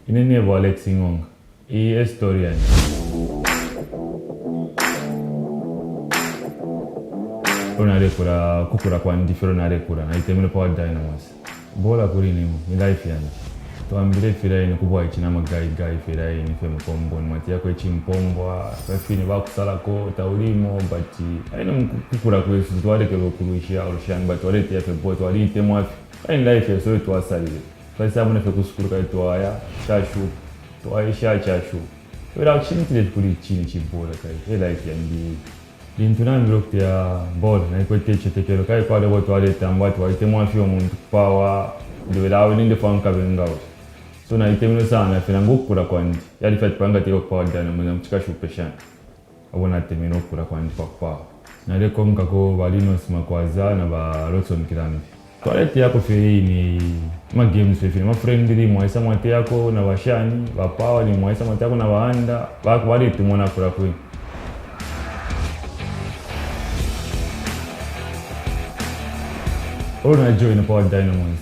Inenyevo Alex Ngonga, historian. Unarekura kukura kwa ndifero narekura na itemene Power Dynamos. Bola kuri ni life yanjye. Twambire fira ni kubwa ikina magayi fira ni feme kombo mati yako chimpongwa bafini bakusala ko taurimo bati aina kukura kwesu twareke lokurushia urushan but warete yafe boy twarite mwafi aina life yaso twasalire. Fasa mune fe kusukuruka itwaya chashu twaisha chashu. Wera chintile kuri chini chibola kai life yanjye. Lintunambiro kya ball na ikote chetekero kai kwa lebo twaleta mbatu waite mwafi omuntu pawa ndibelawe ninde fanka bengawo. So na itemino sana fina ngukura kwandi yali fat panga tiko Power Dynamos mchika shupeshan abona temino kura kwandi kwa na leko ngako balino sima kwaza na ba Lotson Kirambi twalete yako feri ni ma games fina ma friendly mwaisa mwate yako na bashani ba Power ni mwaisa mwate yako na baanda bali tumona kura kwe Ona join Power Dynamos.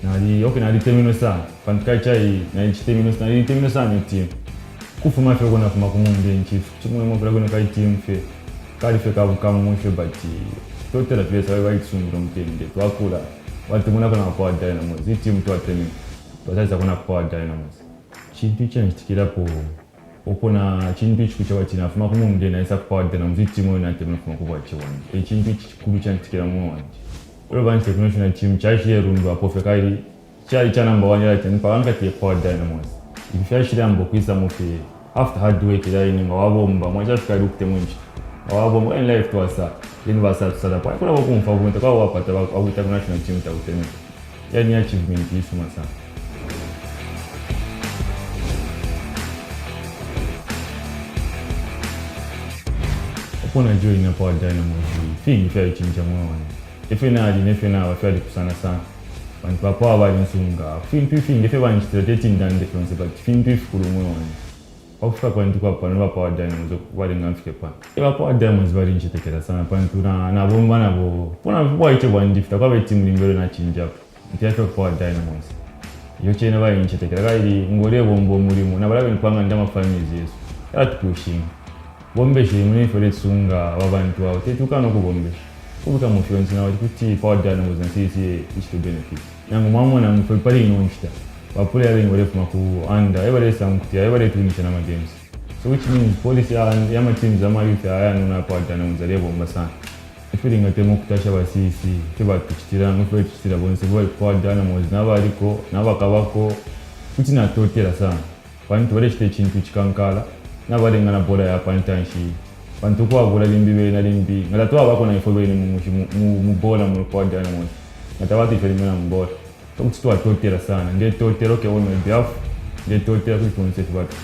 Na termino sana. Pantukai chai na termino sana ni team. Kufuma fe kona kuma kumumbe nchi. Chimwe mo kona kai team fe. Kali fe ka kama mwisho bati. Tote la pesa wa itsumuro mtende. Twakula. Watu muna kona Power Dynamos. Zi team tu atemi. Twaza kuna Power Dynamos. Chintu cha ntikira po. Opona chintu chikucha watina fuma kumumbe na isa Power Dynamos. Zi team na temi fuma kubwa chiwani. Chintu chikucha ntikira mwa. Urban Technological Team chashi rundu apofekari chai cha number 1 yake ni panga tie Power Dynamos. Ifashira mbo kwisa mufi after hard work ya ni ngawabomba mwacha fikari kutemwenji. Ngawabomba in life twasa ni basa tsada pa kuna bokumfa kunta kwa wapata wa international team ta uteme. Yani achievement yisu masa. Opona join na Power Dynamos. Fingi fya chinja mwana. Ifena wafyali kusana sana. Wantu wapo wali nsunga. Fingi fe wani strategy ndani defense but fingi fikuru mwani. Wakufa kwa ntu kwa panu Power Dynamos wali ngamfike pa. Power Dynamos wali nchitekera sana pantu na bomba na bo. Pona mfuwa iche wani difta kwa timu limbele na chinja. Ntiyafe Power Dynamos. Yoche na wali nchitekera kaili ngore bombo mulimu. Na wala nipanga ndama families yesu. Yala tukushing. Bombe shi mune fere tsunga wabantu wao. Tetuka no kubombe. Kubuka mufionzi na kuti Power Dynamos na sisi ichi benefit. Nangu mamo na mfepali inonchita. Wapule yale ngorefu maku anda every samkutia every tunisha na games. So which means policy ya ma teams za youth aya nuna Power Dynamos za bomba sana. Ifiri ngatemo kutasha basisi kiba tuchitira ngofwe tuchitira bonse boy Power Dynamos na baliko na bakabako kuti na totera sana. Pantu wale chite chintu chikankala na bale ngana bola ya pantanshi. Pantu kwa bola limbi na limbi ngalatwa bako na ifobe ni mu bola mu Power Dynamos natawati felimena mbola to kutwa totera sana nge totero ke wona biaf nge totero ku concept batu